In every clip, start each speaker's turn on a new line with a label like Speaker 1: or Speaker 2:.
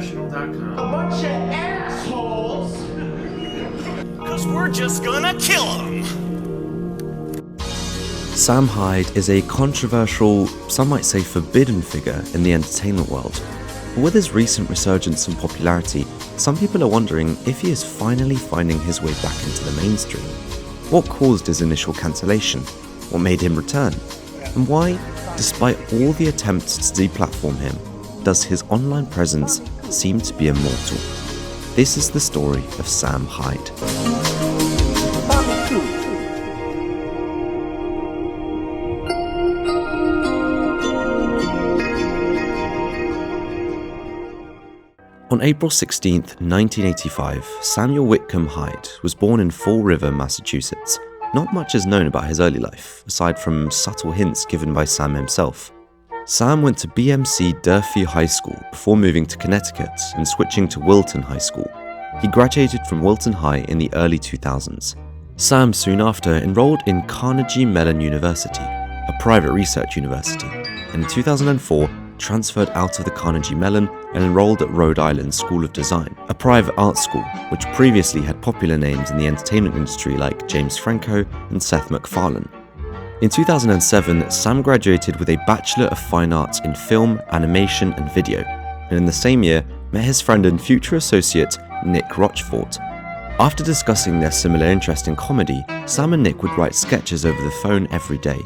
Speaker 1: ProFessional.com.
Speaker 2: A bunch of assholes!
Speaker 3: Because we're just gonna kill him!
Speaker 4: Sam Hyde is a controversial, some might say forbidden figure in the entertainment world. But with his recent resurgence in popularity, some people are wondering if he is finally finding his way back into the mainstream. What caused his initial cancellation? What made him return? And why, despite all the attempts to deplatform him, does his online presence seem to be immortal? This is the story of Sam Hyde. On April 16, 1985, Samuel Whitcomb Hyde was born in Fall River, Massachusetts. Not much is known about his early life, aside from subtle hints given by Sam himself. Sam went to BMC Durfee High School before moving to Connecticut and switching to Wilton High School. He graduated from Wilton High in the early 2000s. Sam soon after enrolled in Carnegie Mellon University, a private research university, and in 2004 transferred out of the Carnegie Mellon and enrolled at Rhode Island School of Design, a private art school which previously had popular names in the entertainment industry like James Franco and Seth MacFarlane. In 2007, Sam graduated with a Bachelor of Fine Arts in Film, Animation and Video, and in the same year met his friend and future associate Nick Rochfort. After discussing their similar interest in comedy, Sam and Nick would write sketches over the phone every day.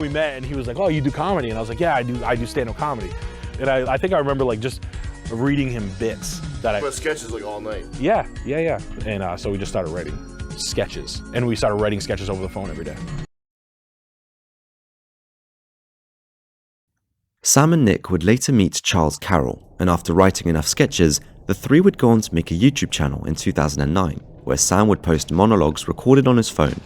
Speaker 5: We met and he was like, "Oh, you do comedy?" And I was like, "Yeah, I do stand-up comedy." And I think I remember like just reading him bits that
Speaker 6: But sketches like all night.
Speaker 5: Yeah. And so we just started writing sketches, and we started writing sketches over the phone every day.
Speaker 4: Sam and Nick would later meet Charles Carroll, and after writing enough sketches, the three would go on to make a YouTube channel in 2009, where Sam would post monologues recorded on his phone.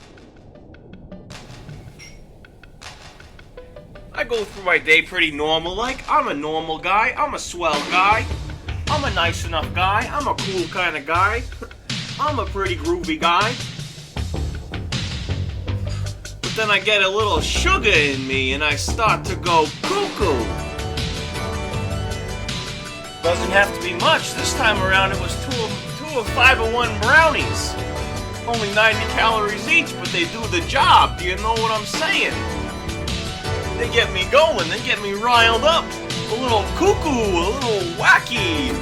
Speaker 1: I go through my day pretty normal, like I'm a normal guy, I'm a swell guy, I'm a nice enough guy, I'm a cool kind of guy, I'm a pretty groovy guy. But then I get a little sugar in me and I start to go cuckoo. Doesn't have to be much, this time around it was two of 501 brownies. Only 90 calories each, but they do the job, do you know what I'm saying? They get me going, they get me riled up, a little cuckoo, a little wacky.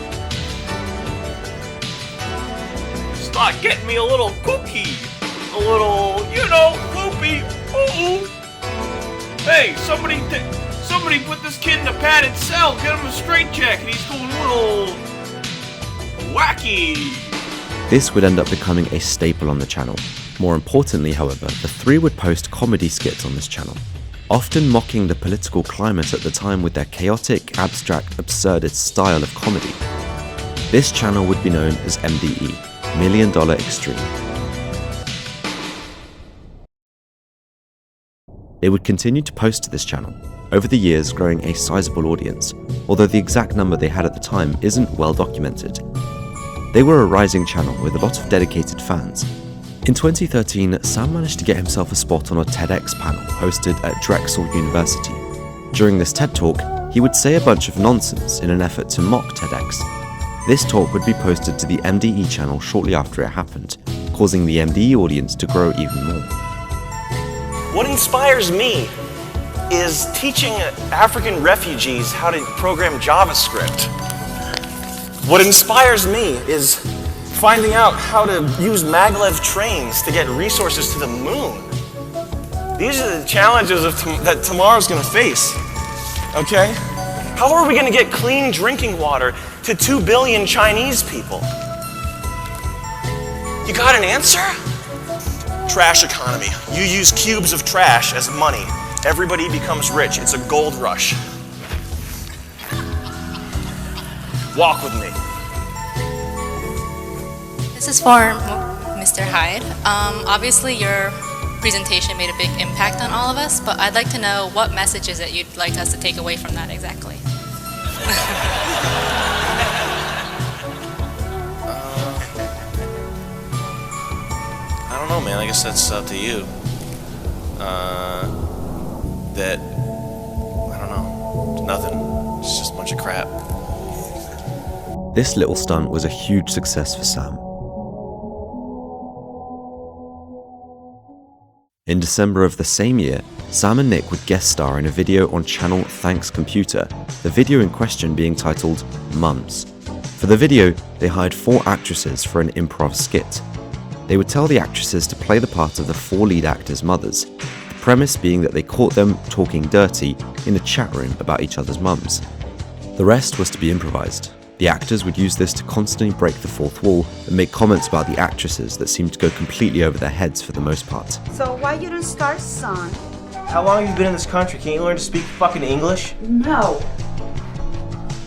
Speaker 1: Start getting me a little kooky, a little, loopy. Ooh. Hey, somebody put this kid in a padded cell, get him a straitjacket, he's going a little wacky.
Speaker 4: This would end up becoming a staple on the channel. More importantly, however, the three would post comedy skits on this channel, often mocking the political climate at the time with their chaotic, abstract, absurdist style of comedy. This channel would be known as MDE, $1 Million Extreme. They would continue to post to this channel, over the years growing a sizable audience, although the exact number they had at the time isn't well documented. They were a rising channel with a lot of dedicated fans. In 2013, Sam managed to get himself a spot on a TEDx panel hosted at Drexel University. During this TED Talk, he would say a bunch of nonsense in an effort to mock TEDx. This talk would be posted to the MDE channel shortly after it happened, causing the MDE audience to grow even more.
Speaker 3: What inspires me is teaching African refugees how to program JavaScript. What inspires me is finding out how to use maglev trains to get resources to the moon. These are the challenges that tomorrow's gonna face, okay? How are we gonna get clean drinking water to 2 billion Chinese people? You got an answer? Trash economy. You use cubes of trash as money. Everybody becomes rich. It's a gold rush. Walk with me.
Speaker 7: This is for Mr. Hyde. Obviously your presentation made a big impact on all of us, but I'd like to know what message is it you'd like us to take away from that exactly?
Speaker 3: I don't know, man. I guess that's up to you. That, I don't know. It's nothing. It's just a bunch of crap.
Speaker 4: This little stunt was a huge success for Sam. In December of the same year, Sam and Nick would guest star in a video on channel Thanks Computer, the video in question being titled Mums. For the video, they hired 4 actresses for an improv skit. They would tell the actresses to play the part of the 4 lead actors' mothers, the premise being that they caught them talking dirty in the chat room about each other's mums. The rest was to be improvised. The actors would use this to constantly break the fourth wall and make comments about the actresses that seemed to go completely over their heads for the most part.
Speaker 6: So why you don't start, son?
Speaker 8: How long have you been in this country? Can you learn to speak fucking English?
Speaker 6: No.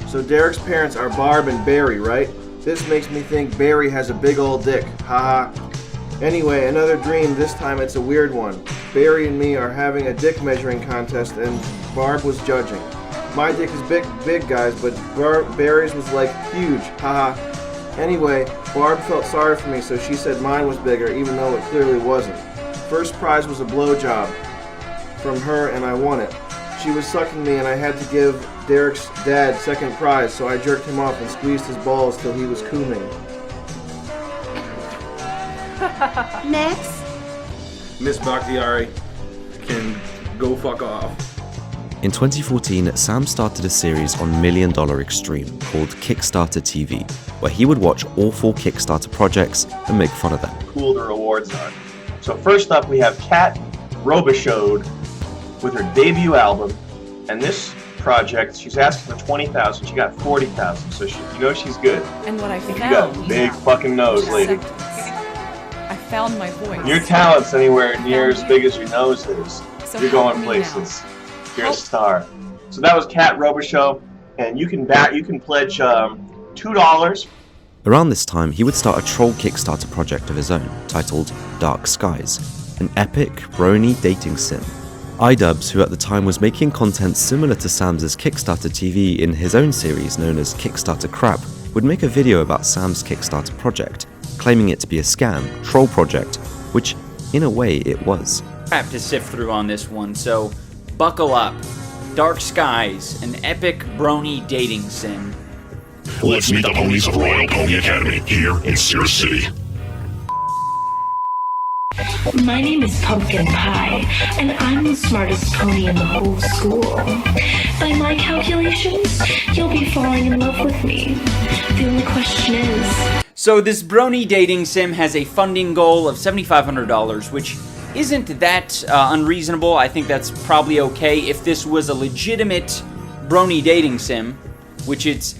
Speaker 8: So Derek's parents are Barb and Barry, right? This makes me think Barry has a big old dick. Haha. Anyway, another dream. This time it's a weird one. Barry and me are having a dick measuring contest and Barb was judging. My dick is big guys, but Barry's was like huge. Haha. Anyway, Barb felt sorry for me, so she said mine was bigger, even though it clearly wasn't. First prize was a blowjob from her, and I won it. She was sucking me, and I had to give Derek's dad second prize, so I jerked him off and squeezed his balls till he was cooming.
Speaker 6: Next.
Speaker 9: Miss Bakhtiari can go fuck off.
Speaker 4: In 2014, Sam started a series on $1 Million Extreme called Kickstarter TV, where he would watch all 4 Kickstarter projects and make fun of them.
Speaker 10: Cool the rewards are. So first up we have Kat Robichaud with her debut album, and this project she's asking for $20,000. She got $40,000, so she's good.
Speaker 11: And what I
Speaker 10: You got a big fucking nose, lady.
Speaker 11: I found my voice.
Speaker 10: Your talent's anywhere near as big as your nose is.
Speaker 11: So
Speaker 10: You're
Speaker 11: help
Speaker 10: going
Speaker 11: me
Speaker 10: places.
Speaker 11: now.
Speaker 10: You're a star. So that was Kat Robichaud, and you can pledge $2.
Speaker 4: Around this time, he would start a troll Kickstarter project of his own, titled Dark Skies, an epic, brony dating sim. iDubbbz, who at the time was making content similar to Sam's Kickstarter TV in his own series known as Kickstarter Crap, would make a video about Sam's Kickstarter project, claiming it to be a scam, troll project, which, in a way, it was.
Speaker 12: Crap to sift through on this one, so buckle up. Dark Skies, an epic brony dating sim.
Speaker 13: Let's meet the ponies of Royal Pony Academy here in Cirrus City.
Speaker 14: My name is Pumpkin Pie, and I'm the smartest pony in the whole school. By my calculations, you'll be falling in love with me. The only question is...
Speaker 12: So this brony dating sim has a funding goal of $7,500, which isn't that unreasonable. I think that's probably okay if this was a legitimate brony dating sim, which it's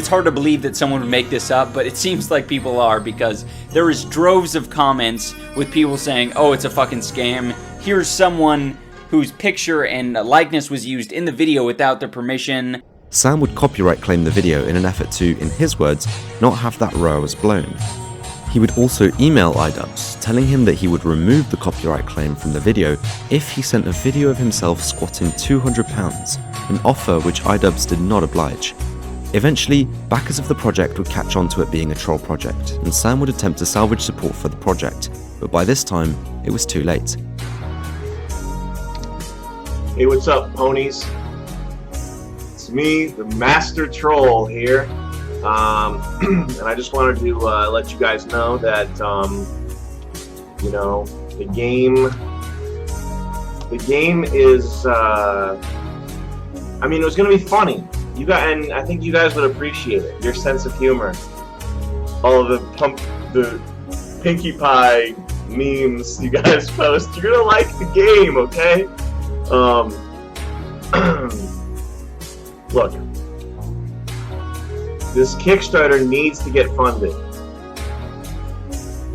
Speaker 12: hard to believe that someone would make this up, but it seems like people are, because there is droves of comments with people saying, oh, it's a fucking scam. Here's someone whose picture and likeness was used in the video without their permission.
Speaker 4: Sam would copyright claim the video in an effort to, in his words, not have that rose blown. He would also email iDubbbz, telling him that he would remove the copyright claim from the video if he sent a video of himself squatting £200, an offer which iDubbbz did not oblige. Eventually, backers of the project would catch on to it being a troll project, and Sam would attempt to salvage support for the project, but by this time, it was too late.
Speaker 10: Hey, what's up, ponies? It's me, the Master Troll here. And I just wanted to let you guys know that, the game is, it was going to be funny. And I think you guys would appreciate it. Your sense of humor. All of the Pinkie Pie memes you guys post. You're going to like the game, okay? Look. This Kickstarter needs to get funded.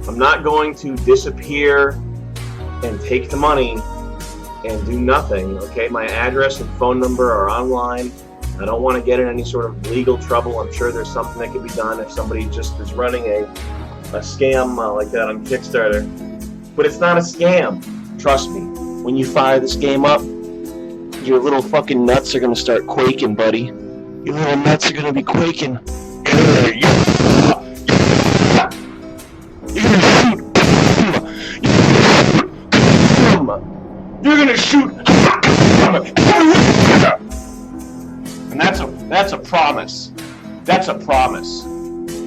Speaker 10: I'm not going to disappear and take the money and do nothing, okay? My address and phone number are online. I don't want to get in any sort of legal trouble. I'm sure there's something that can be done if somebody just is running a scam like that on Kickstarter. But it's not a scam. Trust me. When you fire this game up, your little fucking nuts are going to start quaking, buddy. Your little nuts are going to be quaking. You're going to shoot. And that's a promise. That's a promise.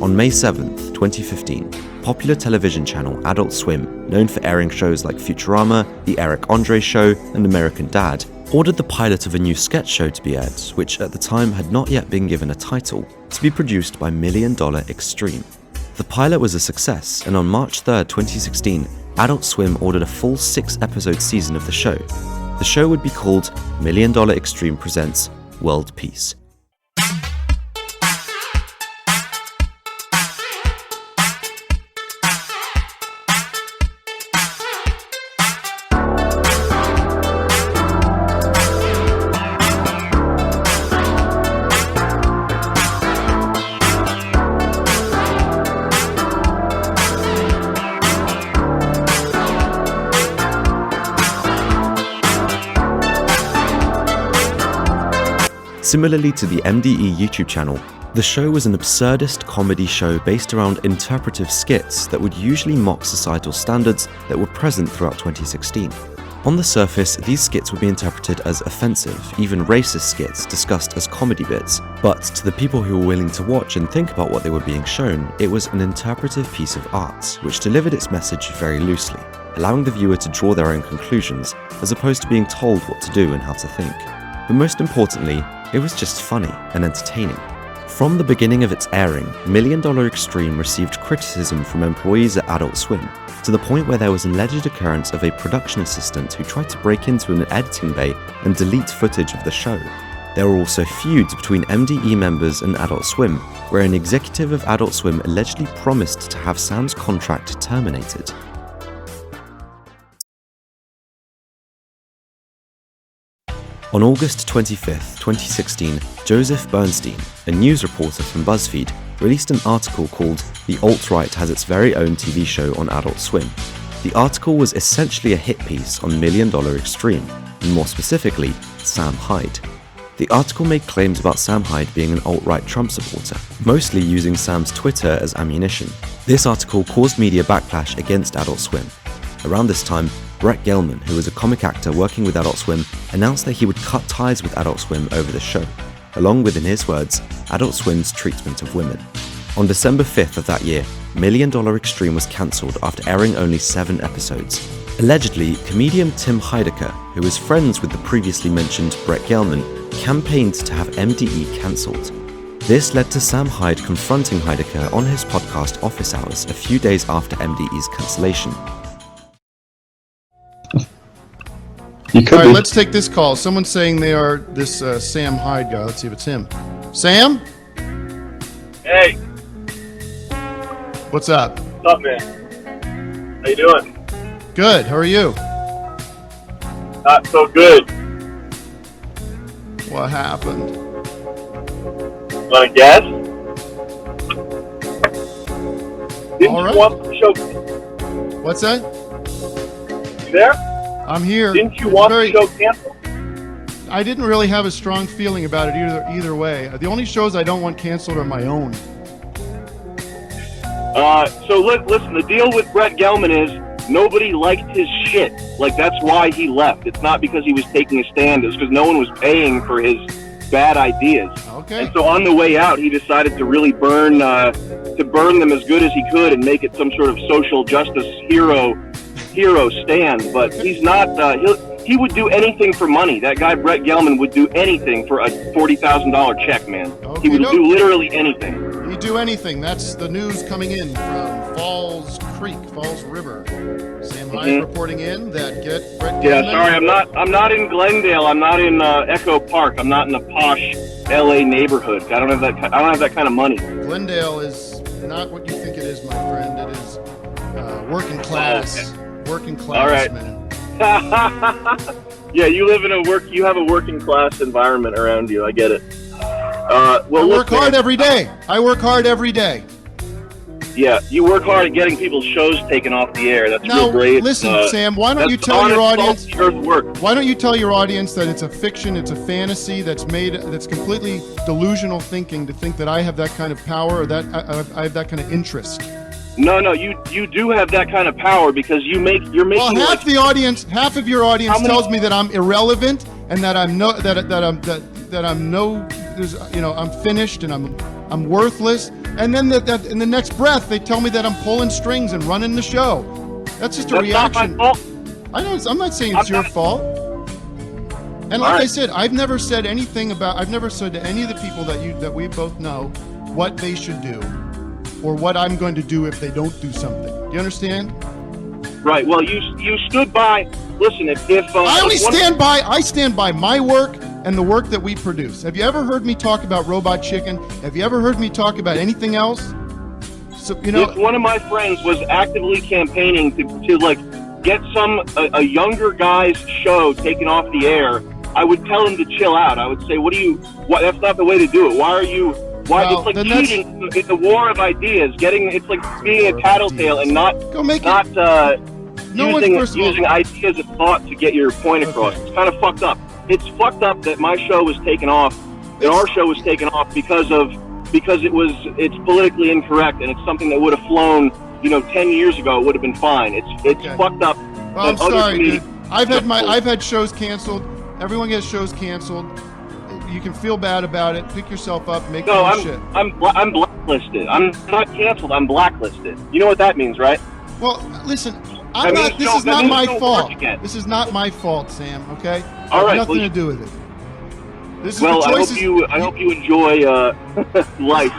Speaker 4: On May 7th, 2015, popular television channel Adult Swim, known for airing shows like Futurama, The Eric Andre Show, and American Dad, ordered the pilot of a new sketch show to be aired, which at the time had not yet been given a title, to be produced by $1 Million Extreme. The pilot was a success, and on March 3rd, 2016, Adult Swim ordered a full 6-episode season of the show. The show would be called $1 Million Extreme Presents World Peace. Similarly to the MDE YouTube channel, the show was an absurdist comedy show based around interpretive skits that would usually mock societal standards that were present throughout 2016. On the surface, these skits would be interpreted as offensive, even racist skits discussed as comedy bits, but to the people who were willing to watch and think about what they were being shown, it was an interpretive piece of art, which delivered its message very loosely, allowing the viewer to draw their own conclusions, as opposed to being told what to do and how to think. But most importantly, it was just funny and entertaining. From the beginning of its airing, $1 Million Extreme received criticism from employees at Adult Swim, to the point where there was an alleged occurrence of a production assistant who tried to break into an editing bay and delete footage of the show. There were also feuds between MDE members and Adult Swim, where an executive of Adult Swim allegedly promised to have Sam's contract terminated. On August 25th, 2016, Joseph Bernstein, a news reporter from BuzzFeed, released an article called "The Alt-Right Has Its Very Own TV Show on Adult Swim." The article was essentially a hit piece on $1 Million Extreme, and more specifically, Sam Hyde. The article made claims about Sam Hyde being an alt-right Trump supporter, mostly using Sam's Twitter as ammunition. This article caused media backlash against Adult Swim. Around this time, Brett Gelman, who was a comic actor working with Adult Swim, announced that he would cut ties with Adult Swim over the show, along with, in his words, Adult Swim's treatment of women. On December 5th of that year, $1 Million Extreme was cancelled after airing only 7 episodes. Allegedly, comedian Tim Heidecker, who was friends with the previously mentioned Brett Gelman, campaigned to have MDE cancelled. This led to Sam Hyde confronting Heidecker on his podcast Office Hours a few days after MDE's cancellation.
Speaker 15: All right, let's take this call. Someone's saying they are this Sam Hyde guy. Let's see if it's him. Sam?
Speaker 16: Hey.
Speaker 15: What's up?
Speaker 16: What's up, man? How you doing?
Speaker 15: Good. How are you?
Speaker 16: Not so good.
Speaker 15: What happened?
Speaker 16: Want to guess? Didn't
Speaker 15: All right.
Speaker 16: you want the show?
Speaker 15: What's that?
Speaker 16: You there?
Speaker 15: I'm here.
Speaker 16: Didn't you want the show canceled?
Speaker 15: I didn't really have a strong feeling about it either way. The only shows I don't want canceled are my own.
Speaker 16: So listen, the deal with Brett Gelman is nobody liked his shit. Like, that's why he left. It's not because he was taking a stand. It's because no one was paying for his bad ideas.
Speaker 15: Okay.
Speaker 16: And so on the way out, he decided to really burn them as good as he could and make it some sort of social justice hero stand. But he's not. He would do anything for money. That guy Brett Gelman would do anything for a $40,000 check, man.
Speaker 15: Okay,
Speaker 16: he would do literally anything.
Speaker 15: He'd do anything. That's the news coming in from Falls River. Sam Hyde reporting in that get Brett Gelman.
Speaker 16: Yeah, sorry, I'm not in Glendale. I'm not in Echo Park. I'm not in a posh LA neighborhood. I don't have that kind of money.
Speaker 15: Glendale is not what you think it is, my friend. It is working class.
Speaker 16: Oh, okay.
Speaker 15: Working class,
Speaker 16: all right,
Speaker 15: man.
Speaker 16: Yeah, you live in you have a working class environment around you. I get it. Well,
Speaker 15: I work hard every day. I work hard every day.
Speaker 16: Yeah, you work hard at getting people's shows taken off the air. That's
Speaker 15: Now,
Speaker 16: real great.
Speaker 15: listen, Sam, why don't you tell your audience? Why don't you tell your audience that it's a fiction, it's a fantasy that's completely delusional thinking to think that I have that kind of power or that I have that kind of interest.
Speaker 16: No, you do have that kind of power because you're making.
Speaker 15: Well, half of your audience tells me that I'm irrelevant and that I'm finished and I'm worthless. And then in the next breath, they tell me that I'm pulling strings and running the show. That's just a reaction.
Speaker 16: Not my fault.
Speaker 15: I'm not saying it's your fault. And like I said, I've never said to any of the people that we both know what they should do or what I'm going to do if they don't do something. Do you understand?
Speaker 16: Right. Well, you stood by. Listen, if
Speaker 15: I stand by my work and the work that we produce. Have you ever heard me talk about Robot Chicken? Have you ever heard me talk about anything else? So
Speaker 16: if one of my friends was actively campaigning to like get a younger guy's show taken off the air, I would tell him to chill out. I would say, that's not the way to do it. It's like cheating. It's a war of ideas. It's like being a tattletale and using ideas of thought to get your point across. It's kind of fucked up. It's fucked up that my show was taken off, that our show was taken off because it's politically incorrect and it's something that would have flown, 10 years ago. It would have been fine. It's fucked up.
Speaker 15: Well, I'm sorry, dude. I've had shows canceled. Everyone gets shows canceled. You can feel bad about it. Pick yourself up. Make your own shit.
Speaker 16: I'm blacklisted. I'm not canceled. I'm blacklisted. You know what that means, right?
Speaker 15: Well, listen. This is not my fault. This is not my fault, Sam. Okay.
Speaker 16: All right.
Speaker 15: Nothing to do with it. This is
Speaker 16: well,
Speaker 15: the choices.
Speaker 16: I hope you enjoy life.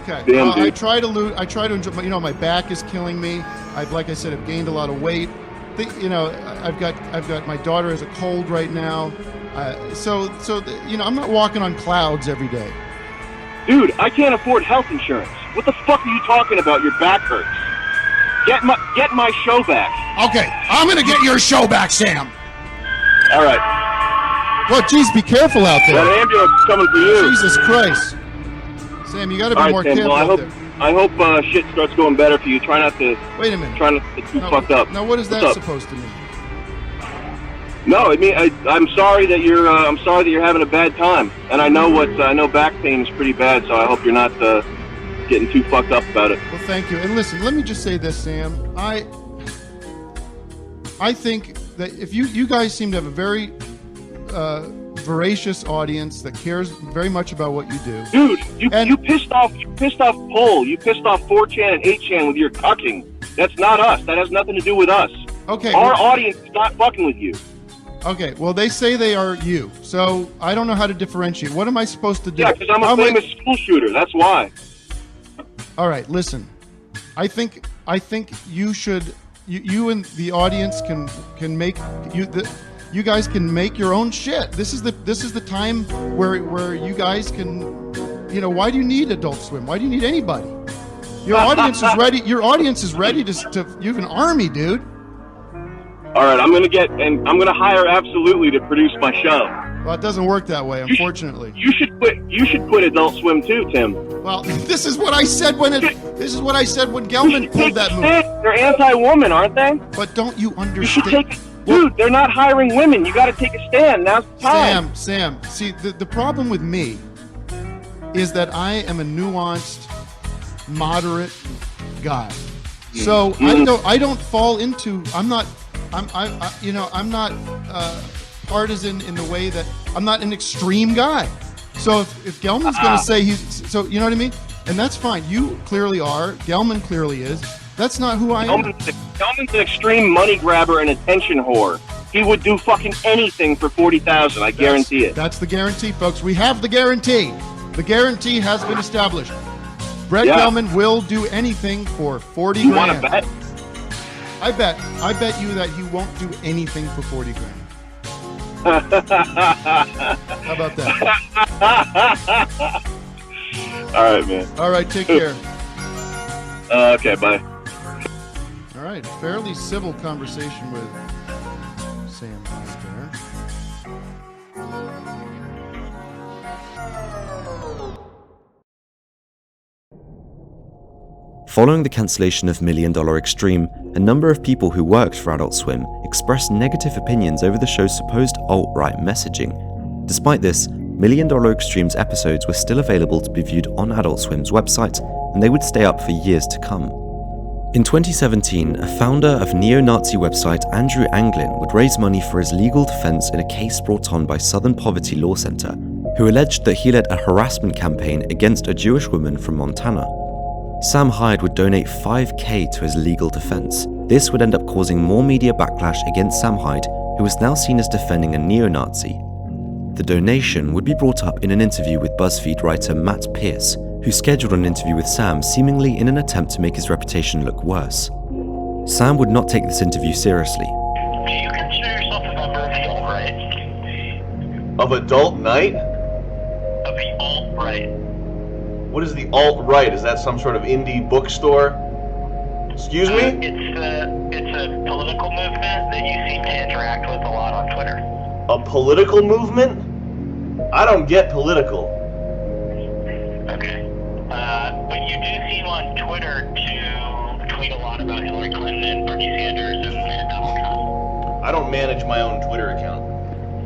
Speaker 15: Okay.
Speaker 16: Damn,
Speaker 15: I try to enjoy. My back is killing me. Like I said, I've gained a lot of weight. I've got my daughter has a cold right now. I'm not walking on clouds every day.
Speaker 16: Dude, I can't afford health insurance. What the fuck are you talking about? Your back hurts. Get my show back.
Speaker 15: Okay, I'm gonna get your show back, Sam.
Speaker 16: All right.
Speaker 15: Well, geez, be careful out there.
Speaker 16: That ambulance is coming for you.
Speaker 15: Jesus Christ. Sam, you gotta be more careful out there.
Speaker 16: I hope shit starts going better for you. Try not to.
Speaker 15: Wait a minute.
Speaker 16: Try not to get too fucked up.
Speaker 15: Now, what is that supposed to mean?
Speaker 16: No, I mean I'm sorry that you're having a bad time, and I know back pain is pretty bad, so I hope you're not getting too fucked up about it.
Speaker 15: Well, thank you. And listen, let me just say this, Sam. I think that if you guys seem to have a very voracious audience that cares very much about what you do.
Speaker 16: Dude, you pissed off Poll. You pissed off 4chan and 8chan with your cucking. That's not us. That has nothing to do with us.
Speaker 15: Okay.
Speaker 16: Our audience is not fucking with you.
Speaker 15: Okay, well, they say they are you, so I don't know how to differentiate. What am I supposed to do?
Speaker 16: Yeah, because I'm a famous school shooter. That's why.
Speaker 15: All right, listen. I think you should. You and the audience can make you guys can make your own shit. This is the time where you guys can. Why do you need Adult Swim? Why do you need anybody? Your audience is ready. Your audience is ready to. You have an army, dude.
Speaker 16: All right, I'm gonna hire Absolutely to produce my show.
Speaker 15: Well, it doesn't work that way, unfortunately.
Speaker 16: You should quit Adult Swim too, Tim.
Speaker 15: Well, this is what I said when Gelman pulled that move.
Speaker 16: They're anti-woman, aren't they?
Speaker 15: But don't you understand?
Speaker 16: Dude, they're not hiring women. You got to take a stand. Now's the time.
Speaker 15: Sam. See, the problem with me is that I am a nuanced, moderate guy. So I don't fall into. I'm not partisan in the way that I'm not an extreme guy. So if Gelman's going to say you know what I mean? And that's fine. You clearly are. Gelman clearly is. That's not who I am.
Speaker 16: Gelman's an extreme money grabber and attention whore. He would do fucking anything for $40,000. I guarantee it.
Speaker 15: That's the guarantee, folks. We have the guarantee. The guarantee has been established. Brett Gelman will do anything for $40,000.
Speaker 16: You want to bet?
Speaker 15: I bet you that he won't do anything for $40,000. How about that?
Speaker 16: All right, man.
Speaker 15: All right, take care.
Speaker 16: Okay, bye.
Speaker 15: All right, fairly civil conversation with Sam Hyde there.
Speaker 4: Following the cancellation of $1 Million Extreme, a number of people who worked for Adult Swim expressed negative opinions over the show's supposed alt-right messaging. Despite this, $1 Million Extreme's episodes were still available to be viewed on Adult Swim's website, and they would stay up for years to come. In 2017, a founder of neo-Nazi website Andrew Anglin would raise money for his legal defense in a case brought on by Southern Poverty Law Center, who alleged that he led a harassment campaign against a Jewish woman from Montana. Sam Hyde would donate $5,000 to his legal defense. This would end up causing more media backlash against Sam Hyde, who was now seen as defending a neo-Nazi. The donation would be brought up in an interview with BuzzFeed writer Matt Pierce, who scheduled an interview with Sam seemingly in an attempt to make his reputation look worse. Sam would not take this interview seriously.
Speaker 2: Do you consider yourself a member of the alt-right?
Speaker 8: Of Adult Night?
Speaker 2: Of the alt-right.
Speaker 8: What is the alt-right? Is that some sort of indie bookstore? Excuse me?
Speaker 2: It's a political movement that you seem to interact with a lot on Twitter.
Speaker 8: A political movement? I don't get political.
Speaker 2: Okay. But you do seem on Twitter to tweet a lot about Hillary Clinton and Bernie Sanders and Donald Trump.
Speaker 8: I don't manage my own Twitter account.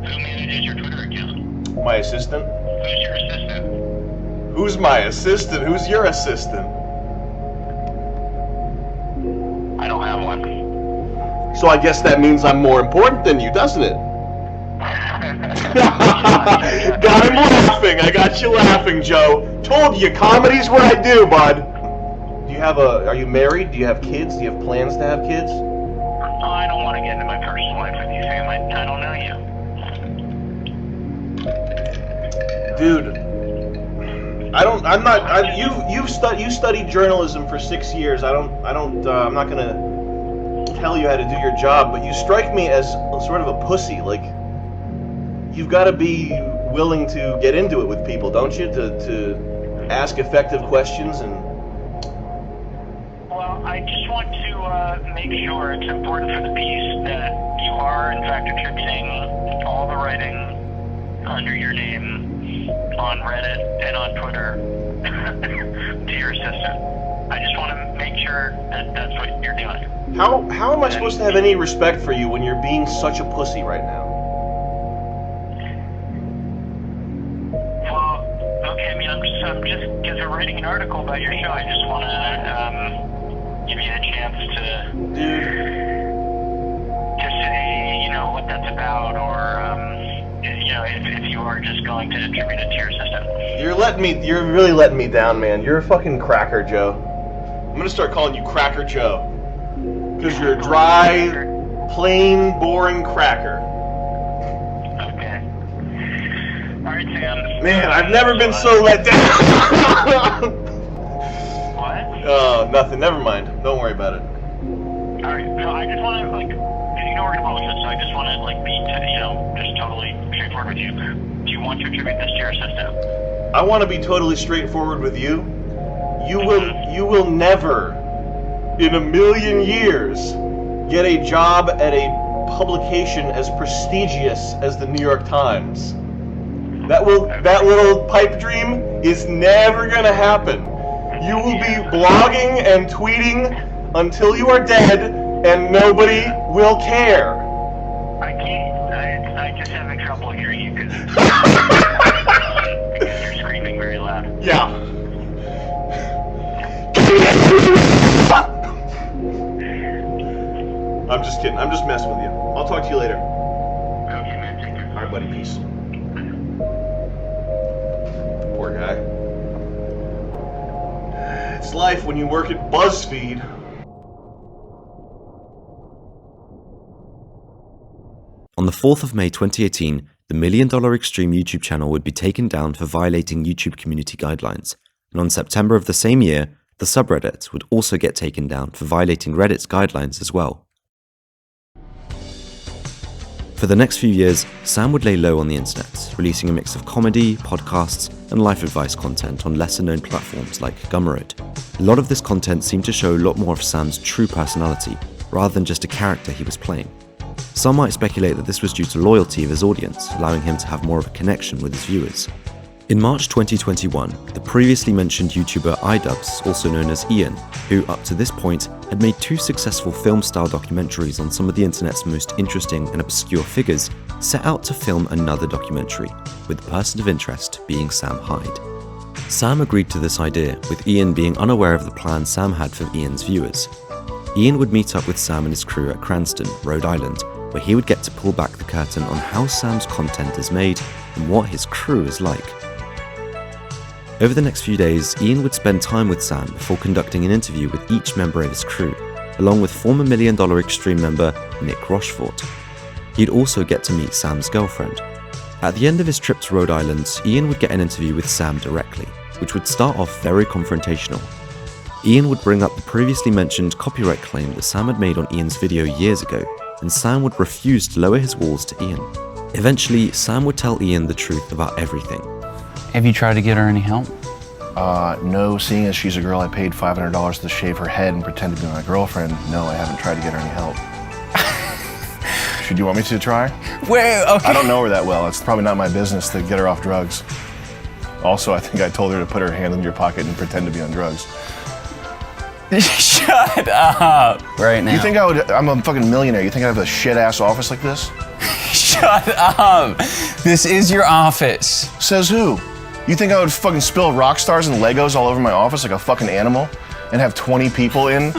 Speaker 2: Who manages your Twitter account?
Speaker 8: My assistant?
Speaker 2: Who's your assistant?
Speaker 8: Who's my assistant? Who's your assistant?
Speaker 2: I don't have one.
Speaker 8: So I guess that means I'm more important than you, doesn't it? Got him laughing. I got you laughing, Joe. Told you, comedy's what I do, bud. Are you married? Do you have kids? Do you have plans to have kids?
Speaker 2: Oh, I don't want to get into my personal life with you, Sam. I don't know you.
Speaker 8: Dude, you studied journalism for 6 years. I'm not gonna tell you how to do your job, but you strike me as sort of a pussy. Like, you've got to be willing to get into it with people, don't you? To ask effective questions and...
Speaker 2: Well, I just want to make sure it's important for the piece that you are, in fact, attributing all the writing under your name on Reddit and on Twitter to your assistant. I just want to make sure that that's what you're doing.
Speaker 8: How am I supposed to have any respect for you when you're being such a pussy right now?
Speaker 2: Well, okay, I mean, I'm just because we're writing an article about your show, I just want to give you a chance to say, you know, what that's about, or you know, if you are just going to attribute it to your assistant.
Speaker 8: You're really letting me down, man. You're a fucking cracker, Joe. I'm gonna start calling you Cracker Joe. Because you're a dry, plain, boring cracker.
Speaker 2: Okay. Alright, Sam.
Speaker 8: Man, I've never been so let down.
Speaker 2: What?
Speaker 8: Oh, nothing. Never mind. Don't worry about it.
Speaker 2: Alright, so I just want to, like, because you know we're going to publish this, so I just want to, like, be, you know, just totally straightforward with you. Do you want to attribute this to your assistant?
Speaker 8: I want to be totally straightforward with you. You will never, in a million years, get a job at a publication as prestigious as the New York Times. That little pipe dream is never gonna happen. You will be blogging and tweeting until you are dead, and nobody will care.
Speaker 2: I can't. I just having trouble hearing you because you're screaming very loud.
Speaker 8: Yeah. I'm just kidding. I'm just messing with you. I'll talk to you later.
Speaker 2: Okay, man. Take care.
Speaker 8: Alright, buddy. Peace. Poor guy. It's life when you work at BuzzFeed.
Speaker 4: On the 4th of May 2018, the $1 Million Extreme YouTube channel would be taken down for violating YouTube community guidelines, and on September of the same year, the subreddit would also get taken down for violating Reddit's guidelines as well. For the next few years, Sam would lay low on the internet, releasing a mix of comedy, podcasts, and life advice content on lesser-known platforms like Gumroad. A lot of this content seemed to show a lot more of Sam's true personality, rather than just a character he was playing. Some might speculate that this was due to loyalty of his audience, allowing him to have more of a connection with his viewers. In March 2021, the previously mentioned YouTuber iDubbbz, also known as Ian, who up to this point had made 2 successful film-style documentaries on some of the internet's most interesting and obscure figures, set out to film another documentary, with the person of interest being Sam Hyde. Sam agreed to this idea, with Ian being unaware of the plan Sam had for Ian's viewers. Ian would meet up with Sam and his crew at Cranston, Rhode Island, where he would get to pull back the curtain on how Sam's content is made and what his crew is like. Over the next few days, Ian would spend time with Sam before conducting an interview with each member of his crew, along with former $1 Million Extreme member Nick Rochefort. He'd also get to meet Sam's girlfriend. At the end of his trip to Rhode Island, Ian would get an interview with Sam directly, which would start off very confrontational. Ian would bring up the previously mentioned copyright claim that Sam had made on Ian's video years ago, and Sam would refuse to lower his walls to Ian. Eventually, Sam would tell Ian the truth about everything.
Speaker 17: Have you tried to get her any help?
Speaker 8: No, seeing as she's a girl I paid $500 to shave her head and pretend to be my girlfriend, no, I haven't tried to get her any help. Should you want me to try?
Speaker 17: Well, okay.
Speaker 8: I don't know her that well. It's probably not my business to get her off drugs. Also, I think I told her to put her hand in your pocket and pretend to be on drugs.
Speaker 17: Shut up right now.
Speaker 8: You think I'm a fucking millionaire. You think I have a shit-ass office like this?
Speaker 17: Shut up. This is your office.
Speaker 8: Says who? You think I would fucking spill rock stars and Legos all over my office like a fucking animal and have 20 people in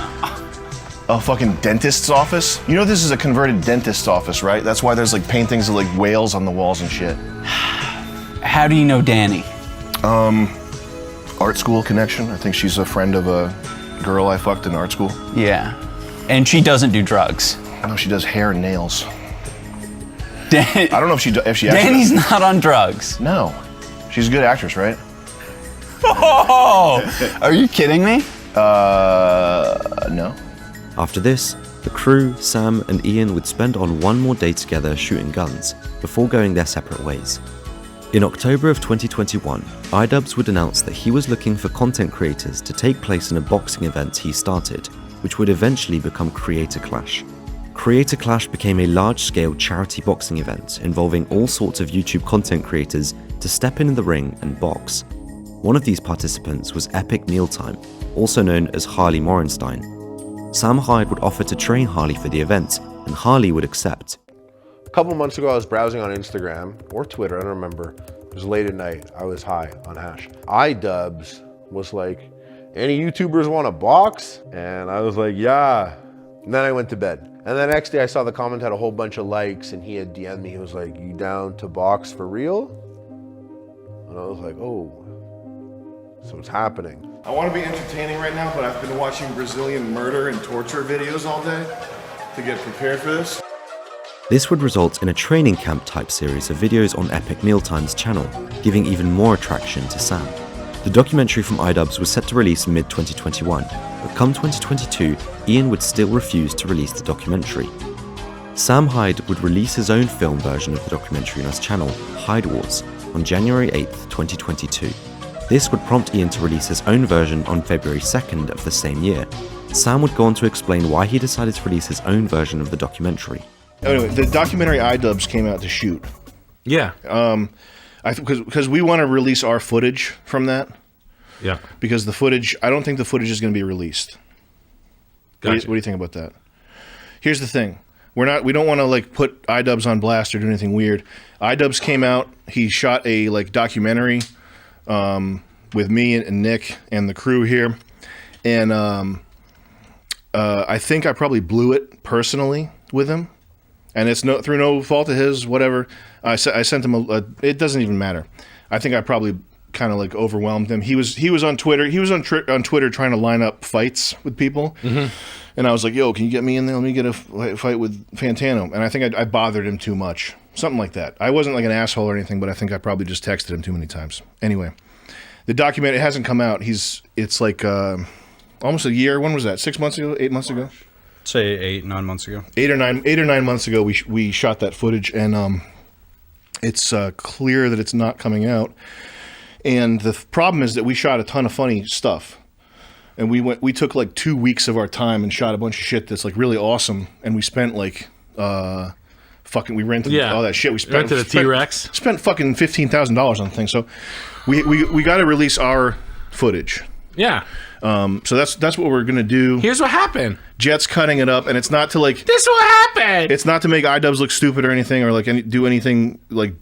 Speaker 8: a fucking dentist's office? You know this is a converted dentist's office, right? That's why there's like paintings of like whales on the walls and shit.
Speaker 17: How do you know Danny?
Speaker 8: Art school connection. I think she's a friend of a girl I fucked in art school.
Speaker 17: Yeah. And she doesn't do drugs.
Speaker 8: No, she does hair and nails. I don't know if she actually...
Speaker 17: Danny's not on drugs.
Speaker 8: No. She's a good actress, right?
Speaker 17: Oh! Are you kidding me?
Speaker 8: No.
Speaker 4: After this, the crew, Sam and Ian would spend on one more day together shooting guns, before going their separate ways. In October of 2021, iDubbbz would announce that he was looking for content creators to take place in a boxing event he started, which would eventually become Creator Clash. Creator Clash became a large-scale charity boxing event involving all sorts of YouTube content creators to step in the ring and box. One of these participants was Epic Mealtime, also known as Harley Morenstein. Sam Hyde would offer to train Harley for the event, and Harley would accept.
Speaker 18: A couple months ago, I was browsing on Instagram or Twitter, I don't remember. It was late at night, I was high on hash. iDubbbz was like, any YouTubers want to box? And I was like, yeah. And then I went to bed. And the next day I saw the comment had a whole bunch of likes and he had DM'd me. He was like, you down to box for real? And I was like, oh, so it's happening.
Speaker 15: I want to be entertaining right now, but I've been watching Brazilian murder and torture videos all day to get prepared for this.
Speaker 4: This would result in a training camp type series of videos on Epic Mealtime's channel, giving even more attraction to Sam. The documentary from iDubbbz was set to release mid-2021, but come 2022, Ian would still refuse to release the documentary. Sam Hyde would release his own film version of the documentary on his channel, Hyde Wars, on January 8th, 2022. This would prompt Ian to release his own version on February 2nd of the same year. Sam would go on to explain why he decided to release his own version of the documentary.
Speaker 8: Anyway, the documentary iDubbbz came out to shoot.
Speaker 5: Yeah.
Speaker 8: Because we want to release our footage from that.
Speaker 5: Yeah.
Speaker 8: Because the footage, I don't think the footage is going to be released.
Speaker 5: Gotcha.
Speaker 8: What do you think about that? Here's the thing. We don't want to like put iDubbbz on blast or do anything weird. iDubbbz came out, he shot a like documentary with me and Nick and the crew here. And I think I probably blew it personally with him. And it's through no fault of his, whatever. I sent him it doesn't even matter. I think I probably kind of like overwhelmed him. He was on Twitter. He was on Twitter trying to line up fights with people. Mm-hmm. And I was like, yo, can you get me in there? Let me get a fight with Fantano. And I think I bothered him too much. Something like that. I wasn't like an asshole or anything, but I think I probably just texted him too many times. Anyway, the documentary, it hasn't come out. It's like almost a year. When was that? 6 months ago? 8 months ago?
Speaker 9: Say 8-9 months ago.
Speaker 8: 8 or 9 months ago, we shot that footage, and it's clear that it's not coming out. And the problem is that we shot a ton of funny stuff, and we took like 2 weeks of our time and shot a bunch of shit that's like really awesome. And we spent like we rented all that shit. We rented
Speaker 5: a T-Rex.
Speaker 8: Spent fucking $15,000 on the thing. So we got to release our footage.
Speaker 5: Yeah.
Speaker 8: So that's what we're gonna do.
Speaker 5: Here's what happened.
Speaker 8: Jet's cutting it up, and it's not to like.
Speaker 5: This what happened.
Speaker 8: It's not to make iDubbbz look stupid or anything, or like do anything like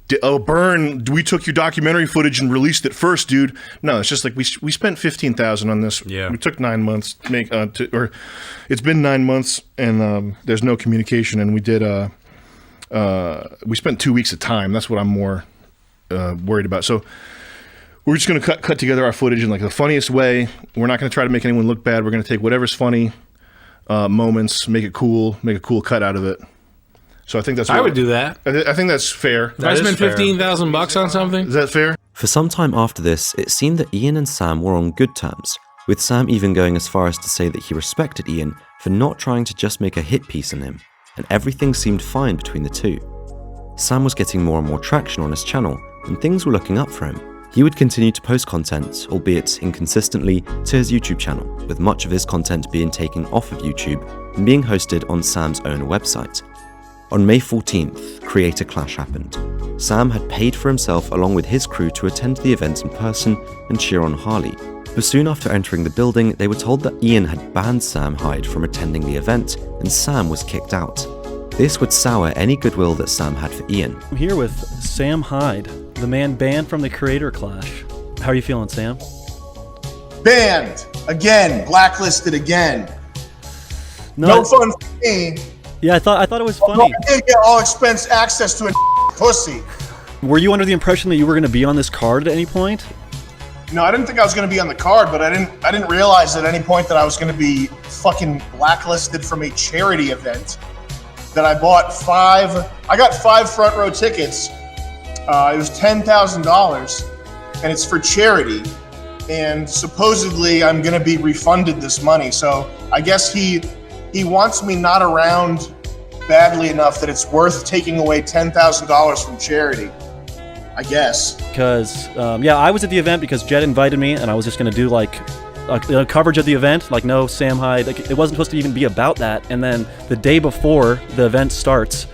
Speaker 8: burn. We took your documentary footage and released it first, dude. No, it's just like we spent $15,000 on this.
Speaker 5: Yeah.
Speaker 8: We took 9 months to make it's been 9 months, and there's no communication, and we did
Speaker 19: we spent 2 weeks of time. That's what I'm more worried about. So we're just going to cut together our footage in like the funniest way. We're not going to try to make anyone look bad. We're going to take whatever's funny moments, make it cool, make a cool cut out of it. So I think that's.
Speaker 5: I would do that.
Speaker 19: I think that's fair.
Speaker 5: If I spent $15,000 on something,
Speaker 19: is that fair?
Speaker 4: For some time after this, it seemed that Ian and Sam were on good terms, with Sam even going as far as to say that he respected Ian for not trying to just make a hit piece on him, and everything seemed fine between the two. Sam was getting more and more traction on his channel, and things were looking up for him. He would continue to post content, albeit inconsistently, to his YouTube channel, with much of his content being taken off of YouTube and being hosted on Sam's own website. On May 14th, Creator Clash happened. Sam had paid for himself along with his crew to attend the event in person and cheer on Harley, but soon after entering the building, they were told that Ian had banned Sam Hyde from attending the event, and Sam was kicked out. This would sour any goodwill that Sam had for Ian.
Speaker 20: I'm here with Sam Hyde, the man banned from the Creator Clash. How are you feeling, Sam?
Speaker 21: Banned again, blacklisted again. No fun for me.
Speaker 20: Yeah, I thought it was funny.
Speaker 21: I did get all expense access to a pussy.
Speaker 20: Were you under the impression that you were going to be on this card at any point?
Speaker 21: No, I didn't think I was going to be on the card, but I didn't realize at any point that I was going to be fucking blacklisted from a charity event. That I bought I got 5 front row tickets. It was $10,000, and it's for charity. And supposedly I'm going to be refunded this money. So I guess he wants me not around badly enough that it's worth taking away $10,000 from charity. I guess.
Speaker 20: Because, I was at the event because Jet invited me, and I was just going to do like coverage of the event, like no Sam Hyde. Like, it wasn't supposed to even be about that. And then the day before the event starts,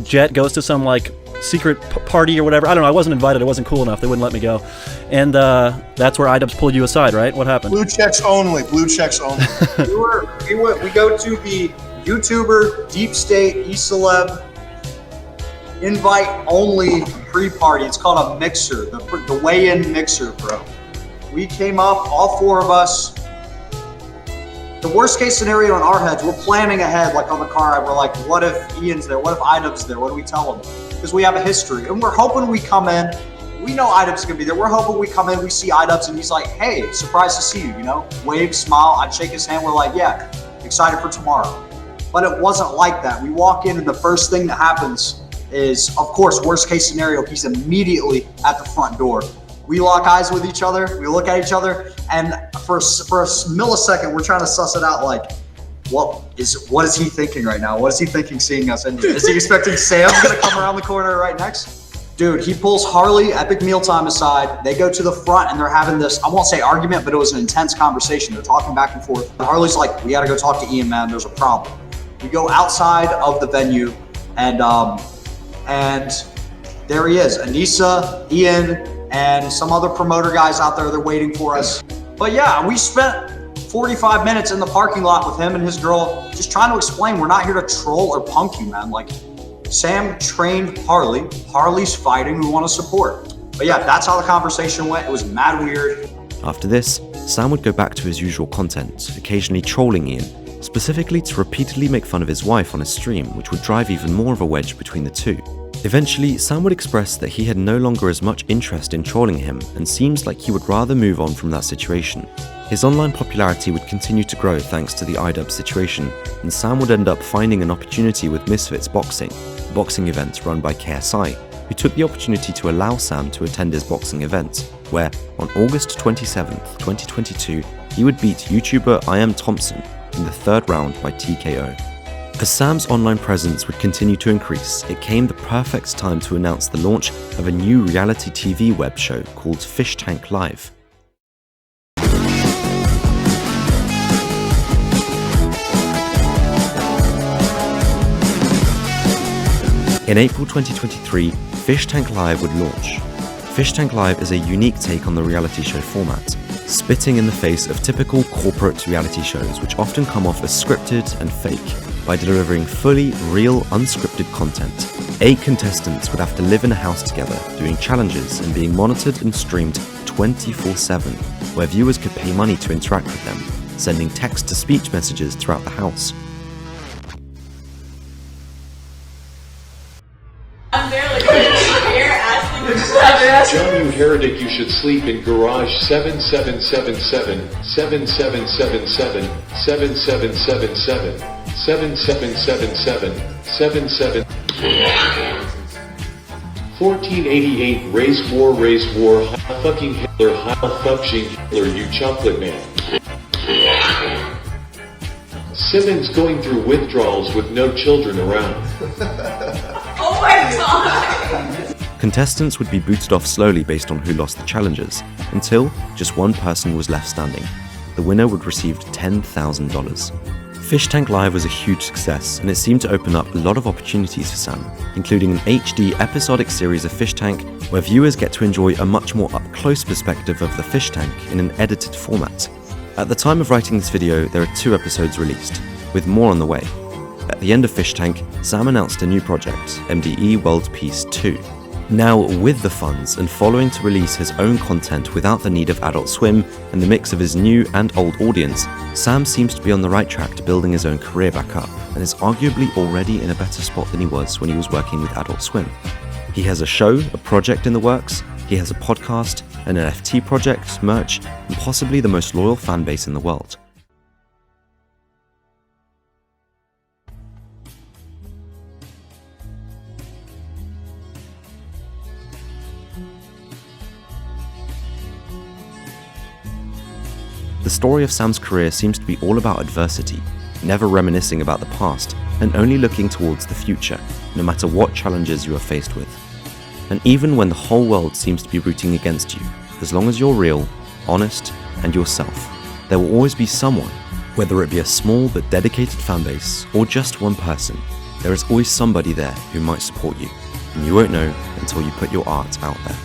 Speaker 20: Jet goes to some like secret party or whatever. I don't know. I wasn't invited. It wasn't cool enough. They wouldn't let me go. And that's where iDubbbz pulled you aside, right? What happened?
Speaker 21: Blue checks only. Blue checks only.
Speaker 22: we go to the YouTuber Deep State E-Celeb invite only pre-party. It's called a mixer, the weigh-in mixer, bro. We came up, all 4 of us. The worst case scenario in our heads, we're planning ahead, like on the car ride. We're like, what if Ian's there? What if iDubbbz's there? What do we tell him? Because we have a history. And we're hoping we come in. We know iDubbbz's going to be there. We're hoping we come in, we see iDubbbz, and he's like, hey, surprised to see you, you know? Wave, smile. I'd shake his hand. We're like, yeah, excited for tomorrow. But it wasn't like that. We walk in, and the first thing that happens is, of course, worst case scenario, he's immediately at the front door. We lock eyes with each other, we look at each other, and for a millisecond, we're trying to suss it out like, what is he thinking right now? What is he thinking seeing us? And is he expecting Sam's gonna come around the corner right next? Dude, he pulls Harley, Epic Mealtime aside, they go to the front and they're having this, I won't say argument, but it was an intense conversation. They're talking back and forth. And Harley's like, we gotta go talk to Ian, man, there's a problem. We go outside of the venue and there he is, Anissa, Ian, and some other promoter guys out there, they're waiting for us. But yeah, we spent 45 minutes in the parking lot with him and his girl, just trying to explain, we're not here to troll or punk you, man. Like, Sam trained Harley, Harley's fighting, we want to support. But yeah, that's how the conversation went. It was mad weird.
Speaker 4: After this, Sam would go back to his usual content, occasionally trolling Ian, specifically to repeatedly make fun of his wife on his stream, which would drive even more of a wedge between the two. Eventually, Sam would express that he had no longer as much interest in trolling him and seems like he would rather move on from that situation. His online popularity would continue to grow thanks to the iDubbbz situation, and Sam would end up finding an opportunity with Misfits Boxing, a boxing event run by KSI, who took the opportunity to allow Sam to attend his boxing event, where on August 27th, 2022, he would beat YouTuber I Am Thompson in the 3rd round by TKO. As Sam's online presence would continue to increase, it came the perfect time to announce the launch of a new reality TV web show called Fish Tank Live. In April 2023, Fish Tank Live would launch. Fish Tank Live is a unique take on the reality show format, spitting in the face of typical corporate reality shows which often come off as scripted and fake by delivering fully real unscripted content. 8 contestants would have to live in a house together, doing challenges and being monitored and streamed 24/7, where viewers could pay money to interact with them, sending text-to-speech messages throughout the house.
Speaker 1: John, you heretic, you should sleep in garage 7777 7777 7777 7777 77 1488 race war, Heil fucking Hitler, Heil fucking Hitler, you chocolate man. Simmons going through withdrawals with no children around.
Speaker 7: Oh my god!
Speaker 4: Contestants would be booted off slowly based on who lost the challenges, until just one person was left standing. The winner would receive $10,000. Fish Tank Live was a huge success, and it seemed to open up a lot of opportunities for Sam, including an HD episodic series of Fish Tank, where viewers get to enjoy a much more up-close perspective of the fish tank in an edited format. At the time of writing this video, there are 2 episodes released, with more on the way. At the end of Fish Tank, Sam announced a new project, MDE World Peace 2. Now, with the funds and following to release his own content without the need of Adult Swim and the mix of his new and old audience, Sam seems to be on the right track to building his own career back up, and is arguably already in a better spot than he was when he was working with Adult Swim. He has a show, a project in the works, he has a podcast, an NFT project, merch, and possibly the most loyal fan base in the world. The story of Sam's career seems to be all about adversity, never reminiscing about the past, and only looking towards the future, no matter what challenges you are faced with. And even when the whole world seems to be rooting against you, as long as you're real, honest, and yourself, there will always be someone, whether it be a small but dedicated fanbase, or just one person, there is always somebody there who might support you, and you won't know until you put your art out there.